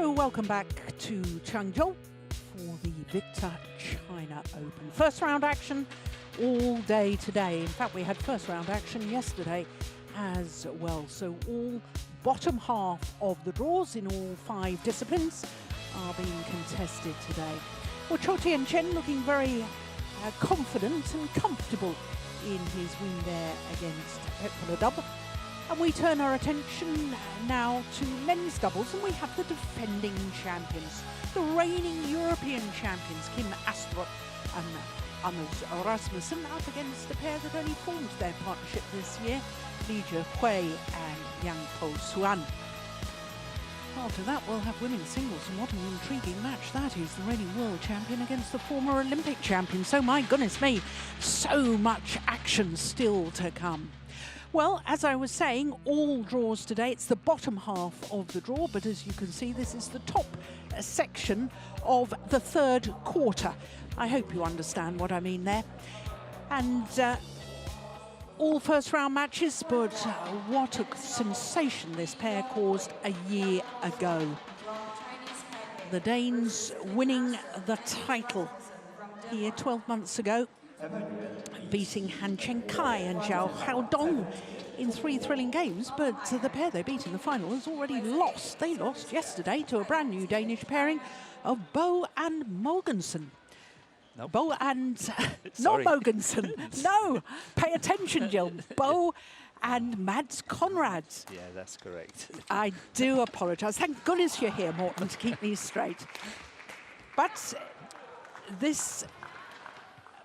So welcome back to Changzhou for the Victor China Open. First round action all day today. In fact, we had first round action yesterday as well. So all bottom half of the draws in all 5 disciplines are being contested today. Well, Cho Tian-Chen looking very confident and comfortable in his win there against Petrodub. And we turn our attention now to men's doubles, and we have the defending champions, the reigning European champions, Kim ASTRUP and Anders Rasmussen, up against a pair that only formed their partnership this year, Jhe-Huei and Po-Hsuan. After that, we'll have women's singles, and what an intriguing match that is. The reigning world champion against the former Olympic champion. So, my goodness me, so much action still to come. Well, as I was saying, all draws today. It's the bottom half of the draw, but as you can see, this is the top section of the third quarter. I hope you understand what I mean there. And all first round matches, but what a sensation this pair caused a year ago. The Danes winning the title here 12 months ago, beating Han Chen-kai and Jhe-Huei in 3 thrilling games, but the pair they beat in the final has already lost. They lost yesterday to a brand new Danish pairing of Bo and Mogensen. Nope. Bo and not Mogensen. No, pay attention, Jill. Bo and Mads Conrad. Yeah, that's correct. I do apologise. Thank goodness you're here, Morten, to keep me straight. But this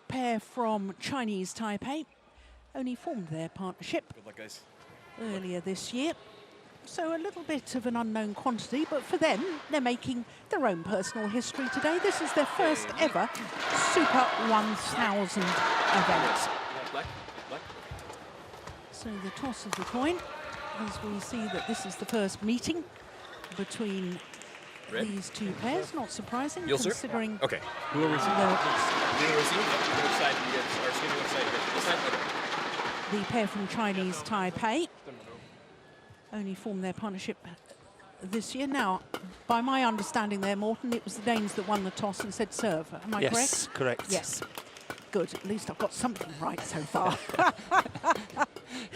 pair from Chinese Taipei only formed their partnership earlier this year. So a little bit of an unknown quantity, but for them, they're making their own personal history today. This is their first ever Super 1000 event. So the toss of the coin, as we see that this is the first meeting between these two pairs. Not surprising, considering okay. Who are we seeing? The pair from Chinese Taipei only formed their partnership this year. Now, by my understanding there, Morten, it was the Danes that won the toss and said serve. Am I correct? Yes, correct. Yes. Good. At least I've got something right so far.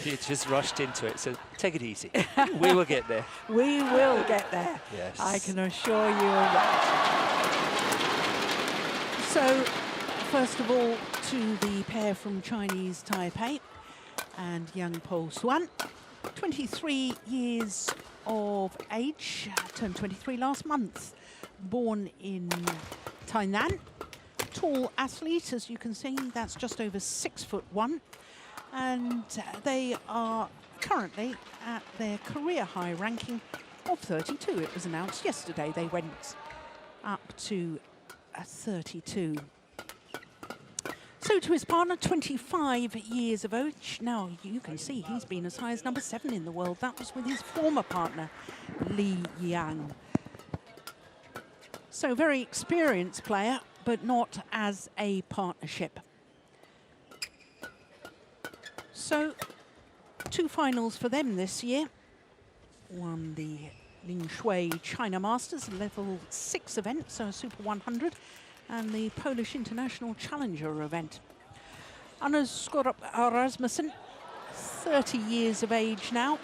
You just rushed into it, so take it easy. We will get there. We will get there. Yes. I can assure you of that. So, first of all, to the pair from Chinese Taipei and young Po-Hsuan, 23 years of age, turned 23 last month, born in Tainan. Tall athlete, as you can see, that's just over 6'1", and they are currently at their career high ranking of 32. It was announced yesterday they went up to 32. So to his partner, 25 years of age. Now you can see he's been as high as number 7 in the world. That was with his former partner, Li Yang. So very experienced player, but not as a partnership. So 2 finals for them this year. Won the Jhe-Huei China Masters level 6 event, so a Super 100, and the Polish International Challenger event. Anders Rasmussen, 30 years of age now.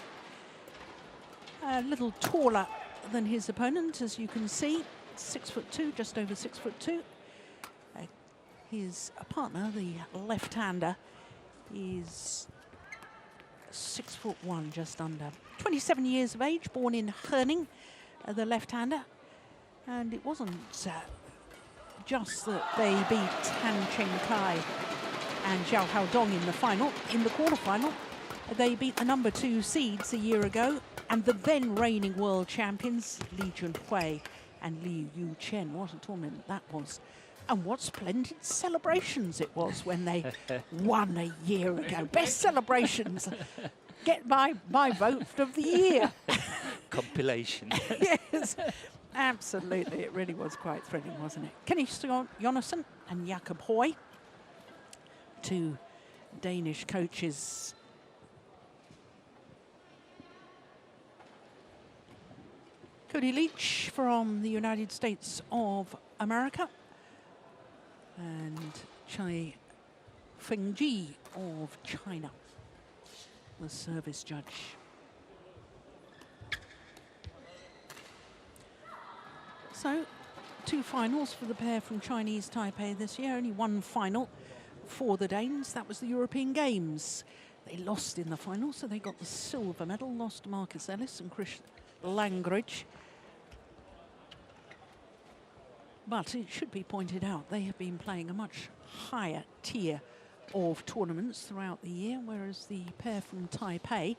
A little taller than his opponent, as you can see. 6'2", just over 6'2". His partner, the left-hander, is 6'1", just under. 27 years of age, born in Herning, the left-hander. And it wasn't just that they beat Han Chen-kai and Jhe-Huei in the final. In the quarterfinal, they beat the number 2 seeds a year ago, and the then reigning world champions, Jhe-Huei and Liu Yu-chen. What a tournament that was. And what splendid celebrations it was when they won a year ago. Best celebrations. Get my vote of the year. Compilation. Yes, absolutely. It really was quite thrilling, wasn't it? Kenny Jonassen and Jhe-Huei, 2 Danish coaches. Cody Leach from the United States of America. And Chai Fengji of China, the service judge. So, 2 finals for the pair from Chinese Taipei this year. Only 1 final for the Danes. That was the European Games. They lost in the final, so they got the silver medal. Lost to Marcus Ellis and Chris Langridge. But it should be pointed out, they have been playing a much higher tier of tournaments throughout the year, whereas the pair from Taipei,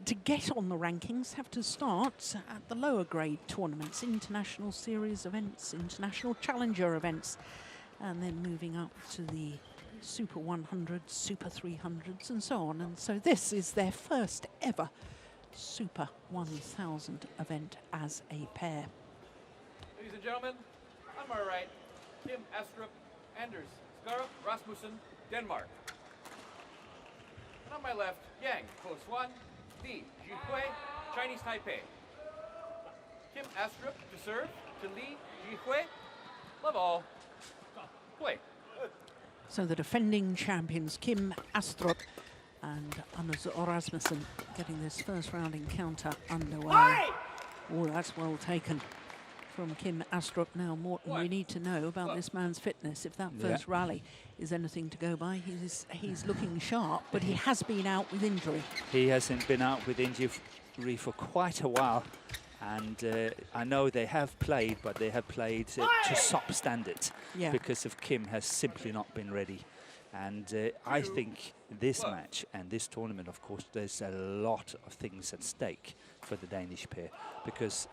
to get on the rankings, have to start at the lower grade tournaments, international series events, international challenger events, and then moving up to the Super 100s, Super 300s, and so on. And so this is their first ever Super 1000 event as a pair. Ladies and gentlemen, on my right, Kim Astrup, Anders Skarup, Rasmussen, Denmark. And on my left, Yang Po-Hsuan, Li Jhe-Huei, Chinese Taipei. Kim Astrup to serve to Li Jhe-Huei. Love all. Play. So the defending champions, Kim Astrup and Anders Rasmussen, getting this first round encounter underway. Oh, that's well taken from Kim Astrup. Now, Morton, we need to know about this man's fitness. If that first rally is anything to go by, he's looking sharp, but he has been out with injury. He hasn't been out with injury for quite a while. And I know they have played, but they have played to substandard because of Kim has simply not been ready. And I think this match and this tournament, of course, there's a lot of things at stake for the Danish pair, because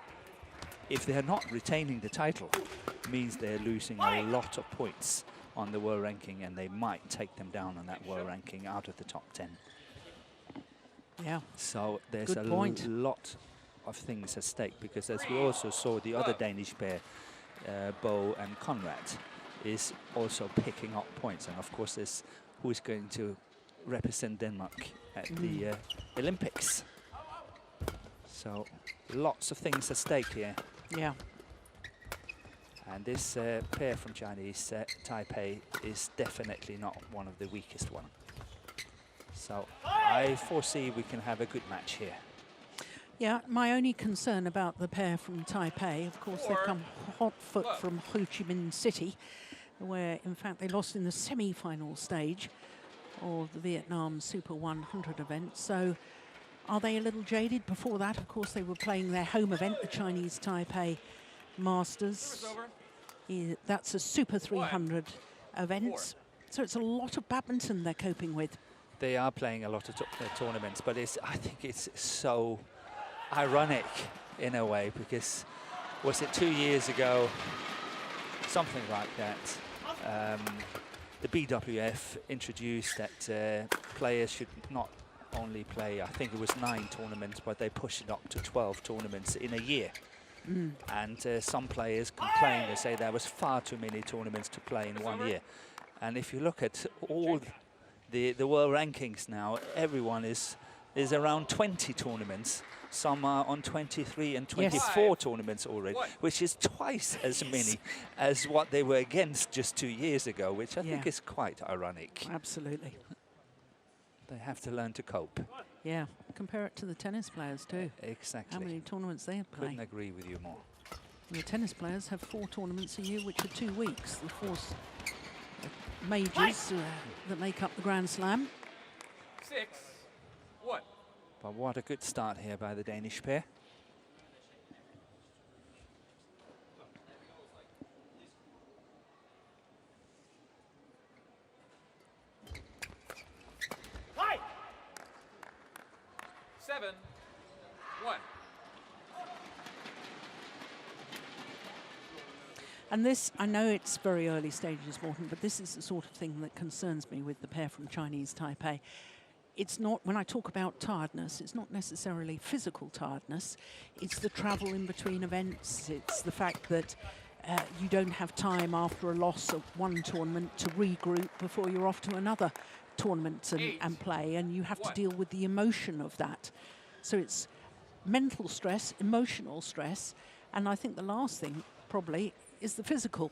if they're not retaining the title, it means they're losing a lot of points on the world ranking, and they might take them down on that world ranking out of the top 10. Yeah. So there's a lot of things at stake, because as we also saw, the other Danish pair, Bo and Conrad, is also picking up points. And of course, there's who is going to represent Denmark at the Olympics. So lots of things at stake here. Yeah. And this pair from Chinese Taipei is definitely not one of the weakest one. So I foresee we can have a good match here. Yeah, my only concern about the pair from Taipei, of course, they've come hot foot from Ho Chi Minh City, where, in fact, they lost in the semi-final stage of the Vietnam Super 100 event. So are they a little jaded? Before that, of course, they were playing their home event, the Chinese Taipei Masters. That's a Super 300 event. So it's a lot of badminton they're coping with. They are playing a lot of tournaments, but I think it's so ironic in a way, because was it 2 years ago, something like that, the BWF introduced that players should not only play, I think it was 9 tournaments, but they pushed it up to 12 tournaments in a year. And some players complained and say there was far too many tournaments to play in 1 year. And if you look at all the world rankings now, everyone is around 20 tournaments. Some are on 23 and 24 tournaments already, which is twice as many as what they were against just 2 years ago, which I think is quite ironic. Absolutely. They have to learn to cope. Yeah, compare it to the tennis players too. Exactly. How many tournaments they have played. Couldn't agree with you more. The tennis players have 4 tournaments a year, which are 2 weeks. The 4 majors that make up the Grand Slam. 6-1. But what a good start here by the Danish pair. Hi. 7-1. And this, I know it's very early stages, Morten, but this is the sort of thing that concerns me with the pair from Chinese Taipei. It's not, when I talk about tiredness, it's not necessarily physical tiredness. It's the travel in between events. It's the fact that you don't have time after a loss of one tournament to regroup before you're off to another tournament and play, and you have to deal with the emotion of that. So it's mental stress, emotional stress, And I think the last thing probably is the physical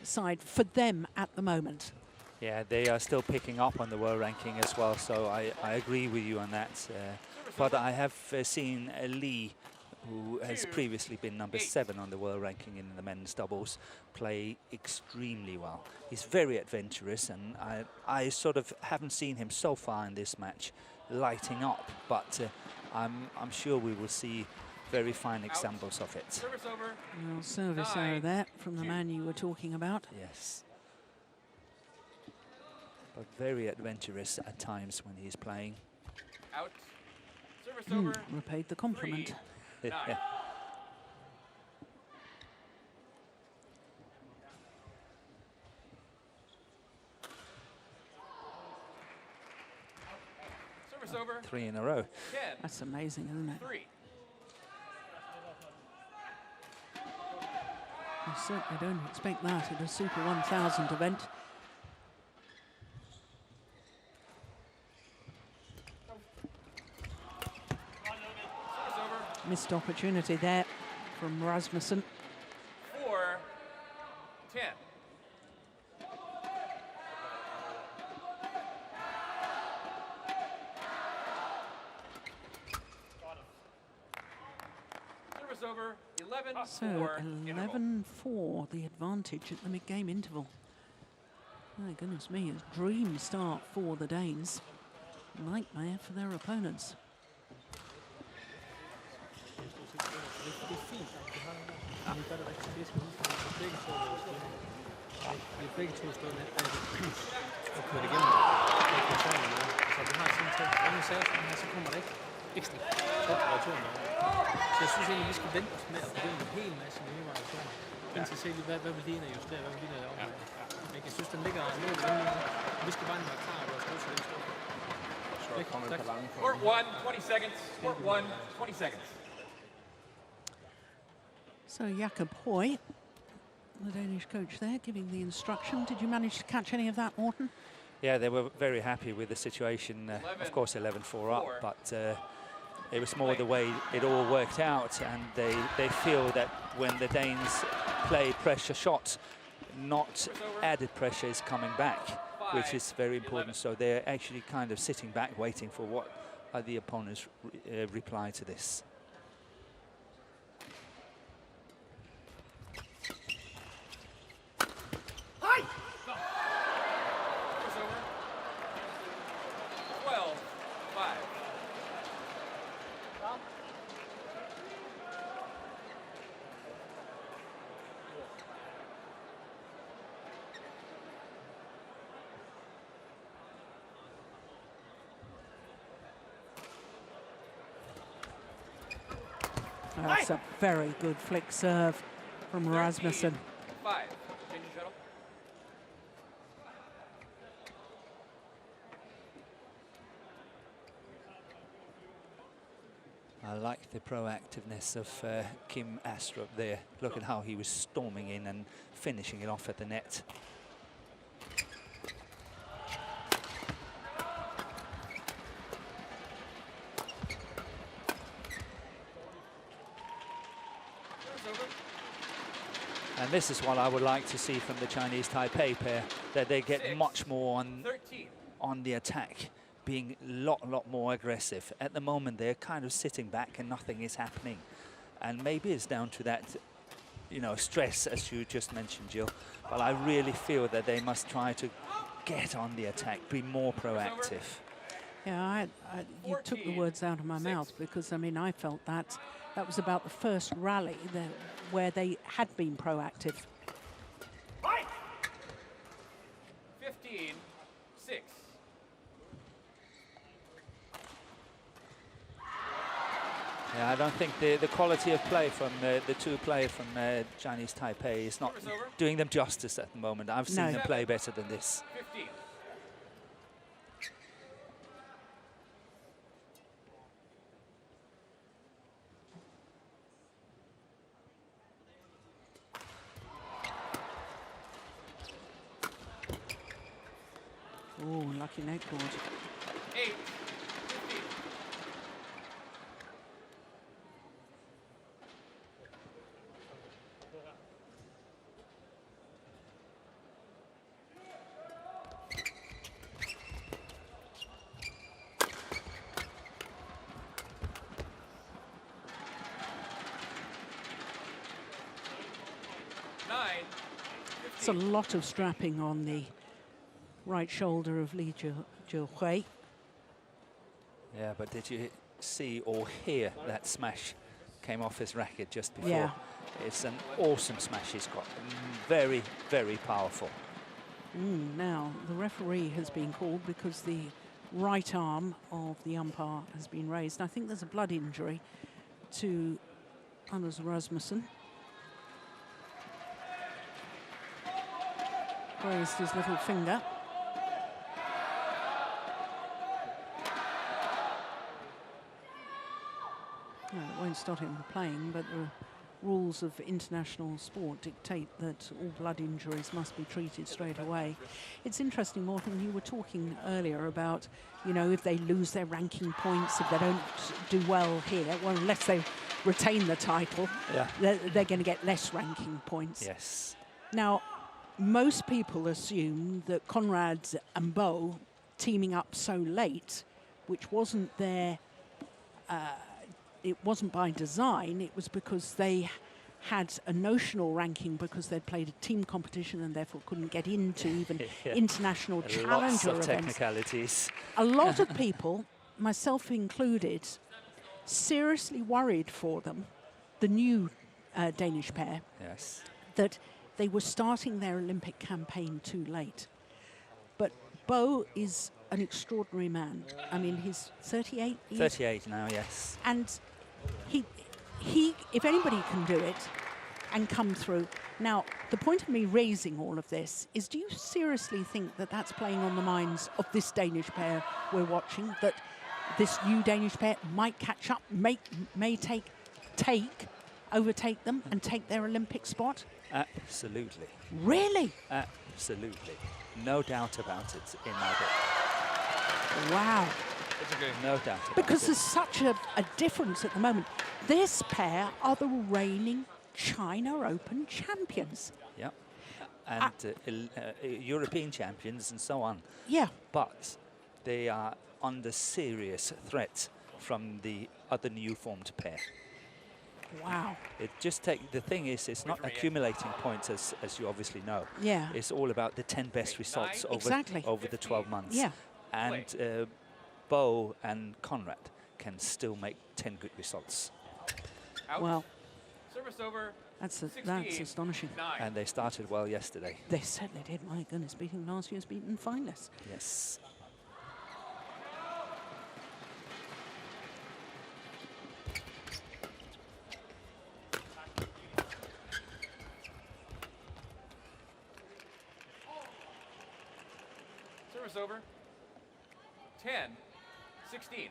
side for them at the moment. Yeah, they are still picking up on the world ranking as well, so I agree with you on that. But I have seen Lee, who has previously been number 7 on the world ranking in the men's doubles, play extremely well. He's very adventurous, and I sort of haven't seen him so far in this match lighting up, but I'm sure we will see very fine examples of it. Service over. Well, service error there from the man you were talking about. Yes. But very adventurous at times when he's playing. Out. Service over. Repaid the compliment. 3-9. Service over. 3 in a row. 10. That's amazing, isn't it? 3. I certainly don't expect that at a Super 1000 event. Missed opportunity there from Rasmussen. 4-10. Service over. 11-4. So 11-4, the advantage at the mid-game interval. My goodness me, a dream start for the Danes. Nightmare for their opponents. Det er fint, at vi har det der. Vi gør det rigtig bedst, men begge to er stående. Vi er begge to stående og kørt igennem det. Så vi har sådan to mange sager, her, så kommer der ikke ekstra godt variation med. Så jeg synes egentlig, vi skal vente os med at begynde en hel masse nye variationer. Indtil se lige, hvad vil dine justere, hvad vil dine lave om. Jeg synes, den ligger noget rimelig. Vi skal bare være klar, og vores stod til den stå. Court 1, 20 seconds. Court 1, 20 seconds. So Jhe-Huei, the Danish coach there, giving the instruction. Did you manage to catch any of that, Morten? Yeah, they were very happy with the situation. Of course, 11-4 up, but it was more the way it all worked out, and they feel that when the Danes play pressure shots, not added pressure is coming back, which is very important. So they're actually kind of sitting back, waiting for what are the opponents' reply to this. That's a very good flick serve from Rasmussen. 5. Change the shuttle. I like the proactiveness of Kim Astrup there. Look at how he was storming in and finishing it off at the net. And this is what I would like to see from the Chinese Taipei pair, that they get much more on the attack, being a lot more aggressive. At the moment, they're kind of sitting back and nothing is happening. And maybe it's down to that, you know, stress, as you just mentioned, Jill. But I really feel that they must try to get on the attack, be more proactive. Yeah, you took the words out of my mouth, because, I mean, I felt that was about the first rally where they had been proactive. 15-6. Yeah, I don't think the quality of play from the two players from Chinese Taipei is not doing them justice at the moment. I've seen them play better than this. 15. Oh, lucky net cord. 8. 15. That's a lot of strapping on the right shoulder of Jhe-Huei. Yeah, but did you see or hear that smash came off his racket just before? Yeah. It's an awesome smash he's got. Very, very powerful. Now, the referee has been called because the right arm of the umpire has been raised. I think there's a blood injury to Anders Rasmussen. Raised his little finger. No, it won't stop him playing, but the rules of international sport dictate that all blood injuries must be treated straight away. It's interesting, Morten, you were talking earlier about, you know, if they lose their ranking points, if they don't do well here, well, unless they retain the title, yeah, they're going to get less ranking points. Yes. Now, most people assume that Conrad and Bo teaming up so late, which wasn't their it wasn't by design, it was because they had a notional ranking because they'd played a team competition and therefore couldn't get into even international challenger Lots of events. technicalities. A lot of people, myself included, seriously worried for them, the new Danish pair, Yes. that they were starting their Olympic campaign too late. But Bo is an extraordinary man. I mean, he's 38 years 38 now, yes. and he, if anybody can do it and come through. Now, the point of me raising all of this is, do you seriously think that that's playing on the minds of this Danish pair we're watching, that this new Danish pair might catch up, may overtake them and take their Olympic spot? Absolutely. Really? Absolutely. No doubt about it in my book. Wow. No doubt about Because it. there's such a difference at the moment. This pair are the reigning China Open champions. Yeah. And European champions and so on. Yeah. But they are under serious threat from the other new formed pair. Wow. It just the thing is, it's not accumulating points as you obviously know. Yeah. It's all about the 10 best results over the 12 months. Yeah. And Bo and Conrad can still make 10 good results. Out. Well, Service over. that's 16, astonishing. 9. And they started well yesterday. They certainly did. My goodness, beating last year's beaten finalists. Yes. Service over. 10, 16.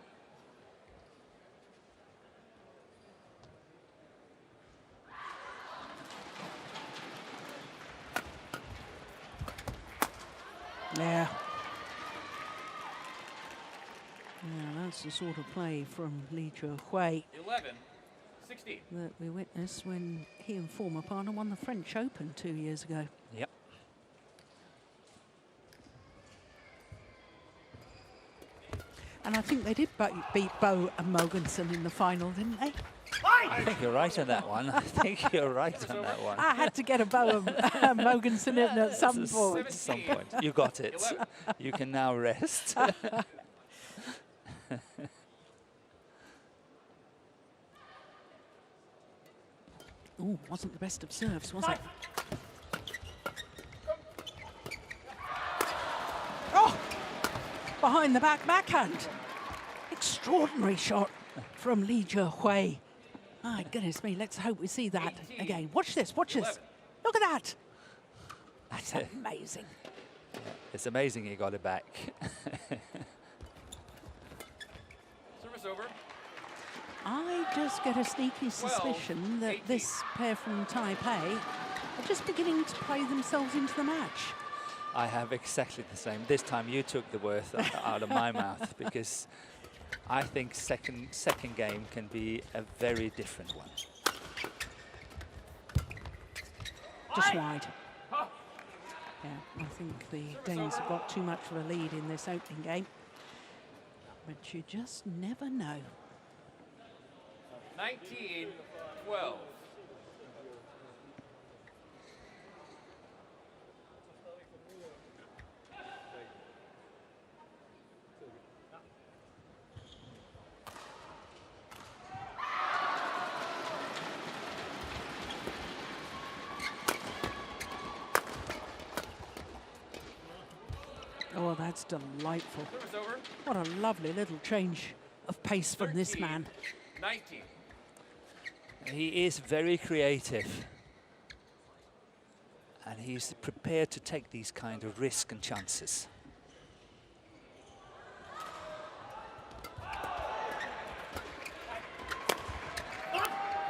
Yeah. Yeah, that's the sort of play from Jhe-Huei 11, 16. that we witnessed when he and former partner won the French Open 2 years ago. Yep. And I think they did beat Bo and Mogensen in the final, didn't they? I think you're right on that one. I think you're right on that one. I had to get a Bo and Mogensen in at some point. At some point. You got it. You can now rest. Oh, wasn't the best of serves, was it? Oh! Behind the back backhand. Extraordinary shot from Jhe-Huei. My goodness me, let's hope we see that again. Watch this, watch this. Look at that. That's amazing. Yeah, it's amazing he got it back. Service over. I just get a sneaky suspicion that this pair from Taipei are just beginning to play themselves into the match. I have exactly the same. This time you took the words out of my mouth, because I think second game can be a very different one. Just wide. Yeah, I think the Danes have got too much of a lead in this opening game. But you just never know. 19, 12. Oh, that's delightful. Service over. What a lovely little change of pace from this 13, man. 19. He is very creative. And he's prepared to take these kind of risks and chances.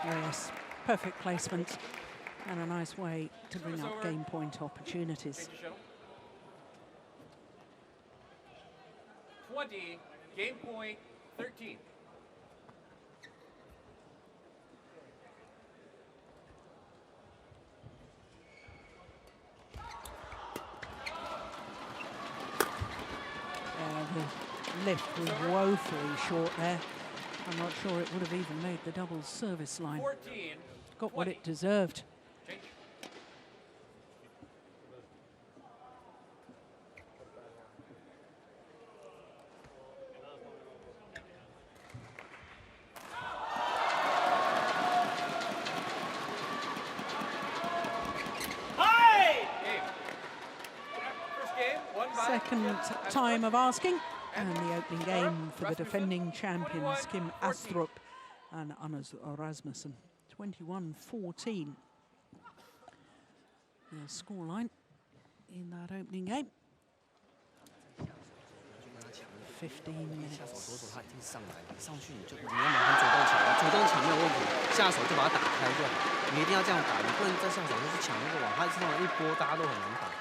Yes, perfect placement and a nice way to bring up game point opportunities. Change the shuttle. 20. Game point 13. The lift was woefully short there. I'm not sure it would have even made the doubles service line. 14. Got what it deserved. Change. Game. First game, won by Second Jhe-Huei. time of asking, and the opening game for the defending champions, Kim ASTRUP and Anders Rasmussen. 21-14. The scoreline in that opening game. 15 下手 minutes. 左手他已经上来了，上去你要马上主动抢没有问题，下手就把它打开就好。你一定要这样打，你不能再下手就去抢那个网，他这样一波大家都很难打。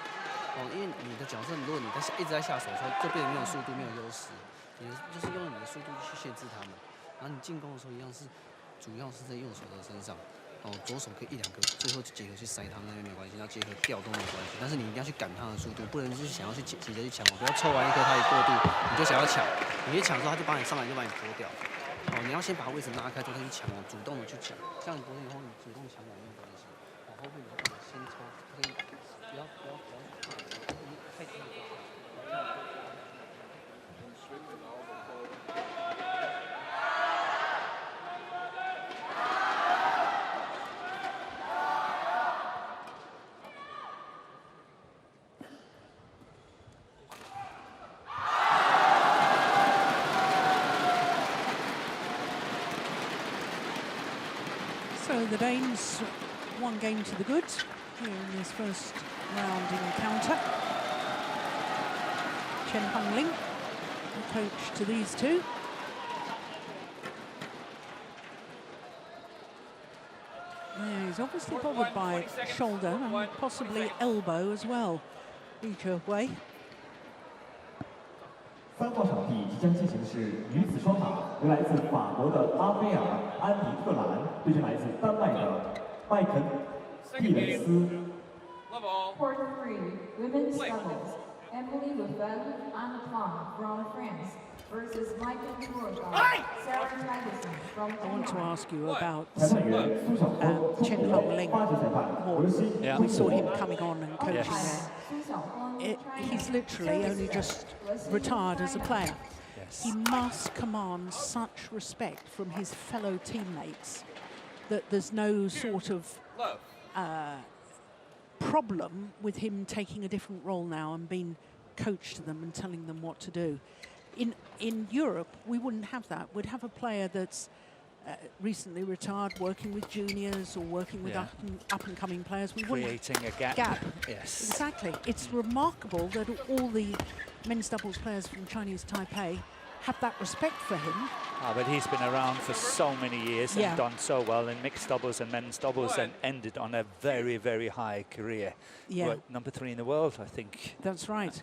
哦，因为你的角色，如果你一直在下手的时候，就变得没有速度、没有优势，你就是用你的速度去限制他们。然后你进攻的时候一样是，主要是在右手的身上。哦，左手可以一两个，最后结合去塞他们那边没有关系，要结合掉都没有关系。但是你一定要去赶他的速度，不能就是想要去急着去抢网，不要抽完一颗他一过渡，你就想要抢，你一抢之后他就把你上来就把你拨掉。哦，你要先把位置拉开，之后再去抢网，主动的去抢，这样不是以后你主动抢网没有关系。往后面你要先抽，可以不要太近。 So the Danes one game to the good here in this first round encounter. Chen Ling, the coach to these two. Yeah, he's obviously bothered by shoulder and possibly elbow as well. Jhe-Huei. 3号场地即将进行的是女子双打，由来自法国的拉斐尔·安妮特兰对阵来自丹麦的麦肯·蒂雷斯。 Love all. Court 3, women's doubles. Emily Lefebvre Antoine from France versus Michael Jordan, Sarah Tyson from I want to Denmark. ask you about 裁判员苏晓峰， Chen 8 Ling 级裁判 more. 德西 Yeah. We saw him coming on and coaching Yes. there. He's literally only just retired as a player. Yes. He must command such respect from his fellow teammates that there's no sort of Love. problem with him taking a different role now and being coach to them and telling them what to do. In Europe, we wouldn't have that. We'd have a player that's recently retired, working with juniors or working with Yeah. up and coming players. We wouldn't Creating a gap. gap. Yes. Exactly. It's remarkable that all the men's doubles players from Chinese Taipei have that respect for him. But he's been around for so many years Yeah. and done so well in mixed doubles and men's doubles and ended on a very, very high career. Yeah. What, number 3 in the world, I think. That's right.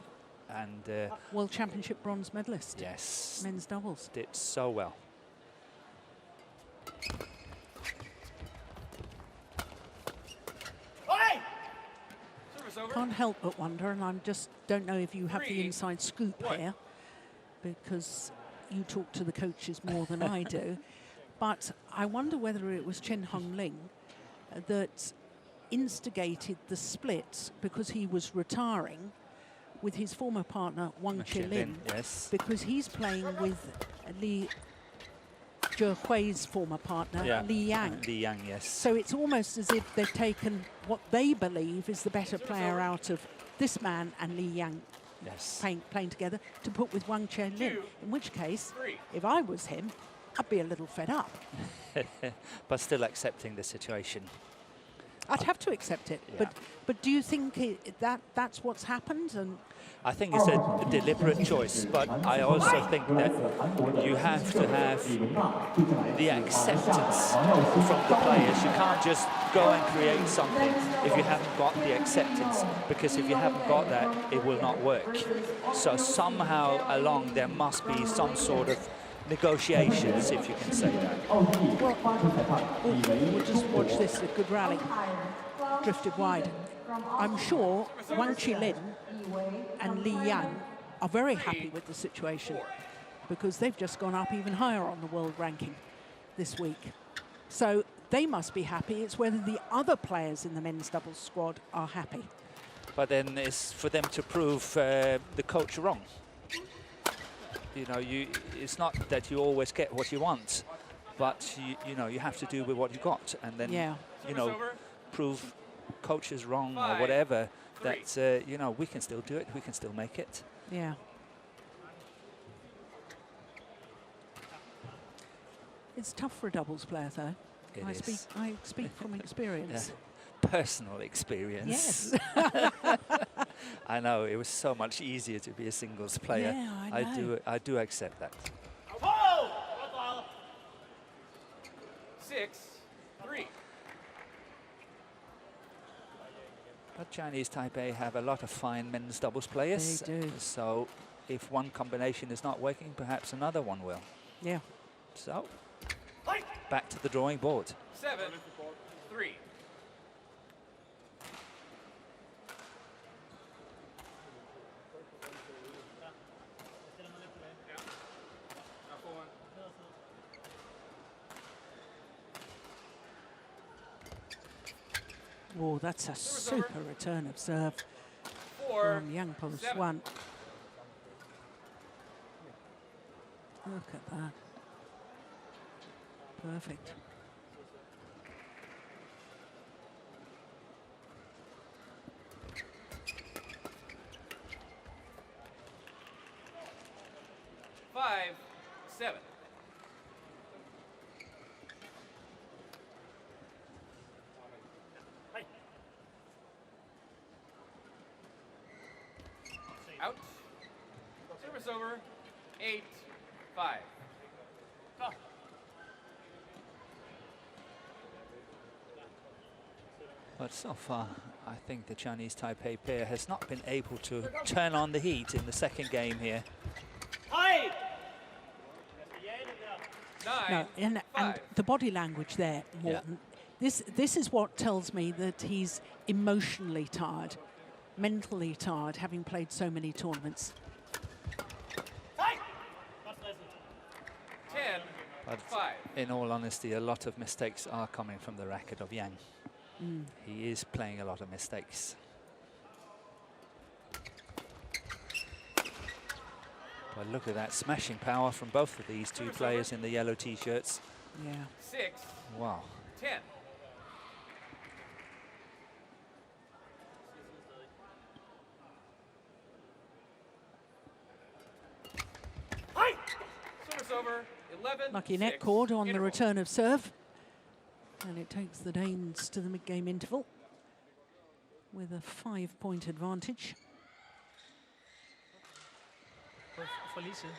And World Championship bronze medalist. yes, Men's doubles. did so well. Service over. Can't help but wonder, and I just don't know if you have the 3, inside scoop 1. here, because you talk to the coaches more than I do. But I wonder whether it was Chen Ling that instigated the split because he was retiring with his former partner Wang Qilin, Yes. because he's playing with Jhe-Huei's former partner Li Yang. Li Yang, yes. So it's almost as if they've taken what they believe is the better player out of this man and Li Yang Yes. playing together, to put with Wang Qianlin. In which case, if I was him, I'd be a little fed up. But still accepting the situation. I'd have to accept it. Yeah. But do you think that's what's happened? And I think it's a deliberate choice, but I also think that you have to have the acceptance from the players. You can't just go and create something if you haven't got the acceptance, because if you haven't got that, it will not work. So somehow along there must be some sort of negotiations, if you can say that. we'll just watch this, a good rally. Drifted wide. I'm sure Wang Qianlin and Li Yan are very happy with the situation because they've just gone up even higher on the world ranking this week. So they must be happy. It's whether the other players in the men's doubles squad are happy. But then it's for them to prove the coach wrong. You know, it's not that you always get what you want, but you know, you have to do with what you got, and then you know, prove coaches wrong or whatever. That you know, we can still do it, we can still make it. Yeah. It's tough for a doubles player, though. I speak from experience. Yeah. Personal experience. Yes. I know, it was so much easier to be a singles player. Yeah, I know. I do accept that. 6-3. But Chinese Taipei have a lot of fine men's doubles players. They do. So if one combination is not working, perhaps another one will. Yeah. So back to the drawing board. 7-3. Oh, that's a super return of serve from young Po-Hsuan. Look at that. Perfect. Five, 7. Out. Service over. 8-5. But so far, I think the Chinese Taipei pair has not been able to turn on the heat in the second game here. No, and the body language there, Morten. Yeah. This is what tells me that he's emotionally tired, mentally tired, having played so many tournaments. 10-5. In all honesty, a lot of mistakes are coming from the racket of Yang. He is playing a lot of mistakes. But look at that smashing power from both of these two players in the yellow t-shirts. Yeah. 6. Wow. 10. Service over. 11. Lucky net cord on the return of serve. And it takes the Danes to the mid-game interval with a 5-point advantage. For lige siden.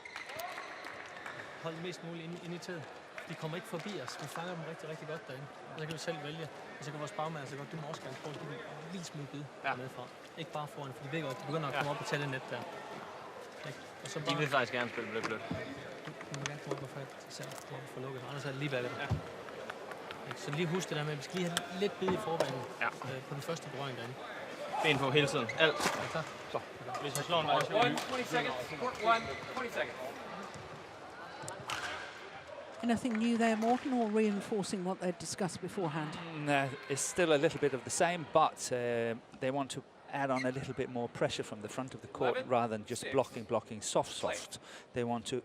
Hold mest muligt inde i taget. De kommer ikke forbi os. Vi fanger dem rigtig, rigtig godt derinde. Og så kan vi selv vælge. Og så kan vores bagmand så godt. Du må også gerne prøve at give en lille smule bid nedefra. Ikke bare foran, for de ved godt, de begynder at komme op og tage det net der. Og så bare, De vil faktisk gerne spille blødt. Du må gerne komme op og få lukket. Anders er det lige bagved. Så lige husk det der med, at vi skal lige have lidt bid i forvejen på den første berøring derinde. Ben på hele tiden. Alt. Er klar? Så. Hvis man slår en vej, så 20 seconds. Court 1, 20 seconds. Anything new there, Morten, or reinforcing what they'd discussed beforehand? No, it's still a little bit of the same, but they want to add on a little bit more pressure from the front of the court 11, rather than just 6. blocking soft. They want to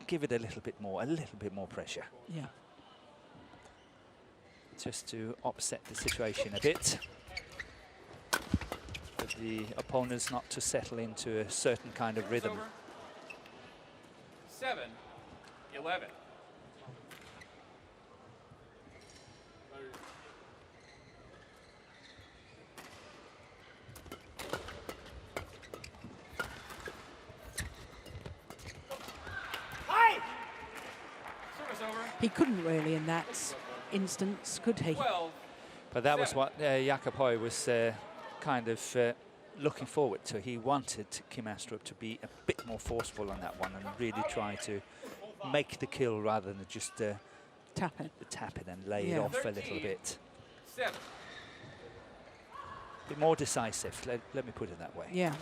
give it a little bit more pressure. Yeah. Just to upset the situation a bit. for the opponents not to settle into a certain kind of rhythm. 7-11. He couldn't really in that instance, could he? 12. But that was what Jhe-Huei was kind of looking forward to. He wanted Kim Astrup to be a bit more forceful on that one and really try to make the kill rather than just tap it and lay it off a little bit. 7. A bit more decisive, let me put it that way. Yeah.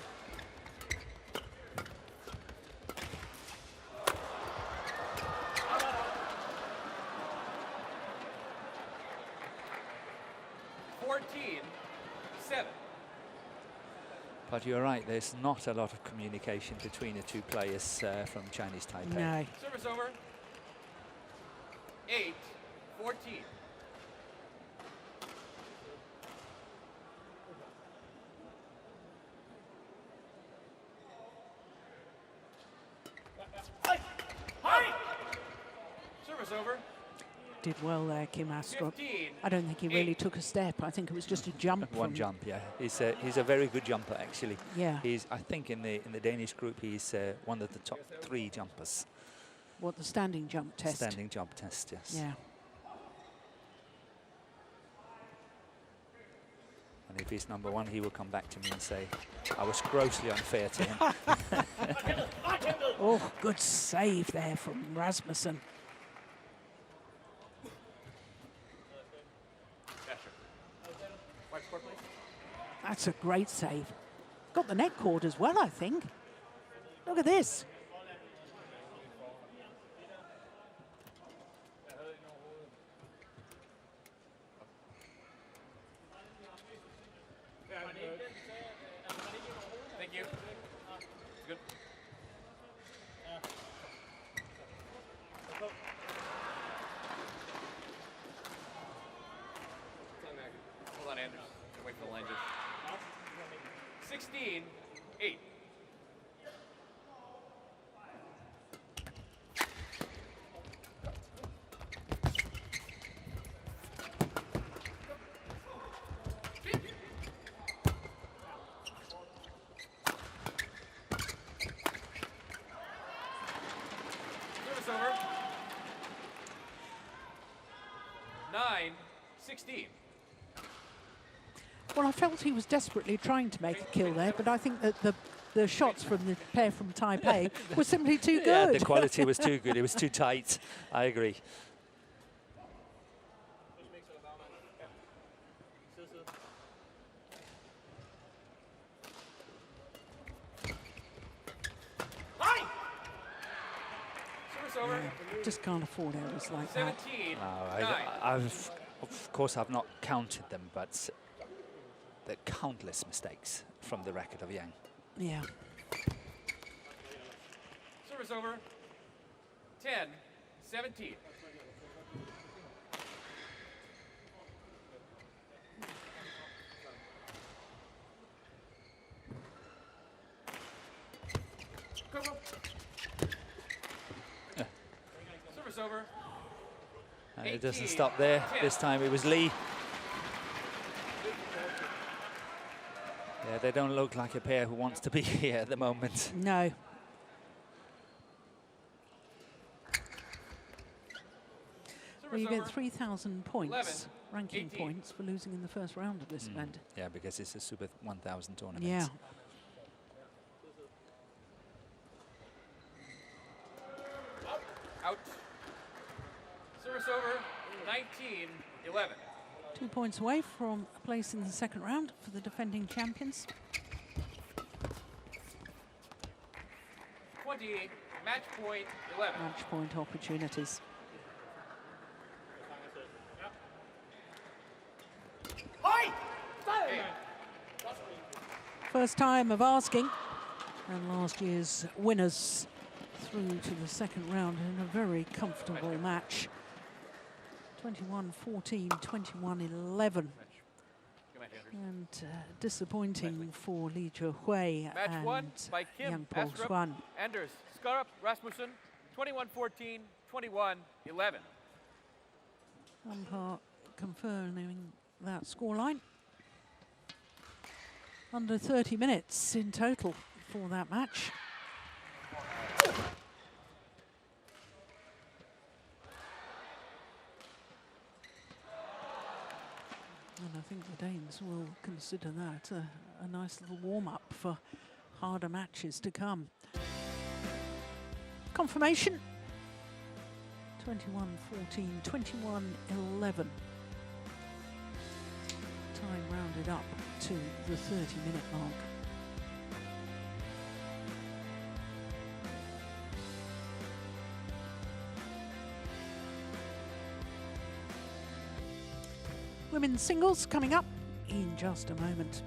But you're right, there's not a lot of communication between the two players from Chinese Taipei. No. Service over. 8-14. Service over. Did well there, Kim Astrup. 15. I don't think he really took a step. I think it was just a jump. One jump, yeah. He's a very good jumper, actually. Yeah. He's, I think, in the Danish group, he's one of the top 3 jumpers. What, the standing jump test? Standing jump test, yes. Yeah. And if he's number 1, he will come back to me and say, I was grossly unfair to him. Oh, good save there from Rasmussen. That's a great save. Got the net cord as well, I think. Look at this. Thank you. Good. Hold on, Anders. Wait for the lunges. 16-8. Service over. 9-16. Well, I felt he was desperately trying to make a kill there, but I think that the shots from the pair from Taipei were simply too good. Yeah, the quality was too good. It was too tight. I agree. Over. Just can't afford errors like 17, that. I've, of course, I've not counted them, but the countless mistakes from the racket of Yang. Yeah. Service over. 10-17. Service over. And it doesn't stop there. 10. This time it was Lee. Yeah, they don't look like a pair who wants to be here at the moment. No. Well, you get 3,000 points, 11, ranking 18. points, for losing in the first round of this event. Yeah, because it's a Super 1000 tournament. Yeah. Out. Service over. 19-11. 2 points away from a place in the second round for the defending champions. 20. Match point 11. Match point opportunities. First time of asking, and last year's winners through to the second round in a very comfortable match. 21-14, 21-11. And disappointing for Jhe-Huei Match won and by Kim young ASTRUP, Po-Hsuan. Anders Skarup Rasmussen, 21-14, 21-11. Umpire confirming that scoreline. Under 30 minutes in total for that match. And I think the Danes will consider that a nice little warm-up for harder matches to come. Confirmation. 21-14, 21-11. Time rounded up to the 30-minute mark. Women's singles coming up in just a moment.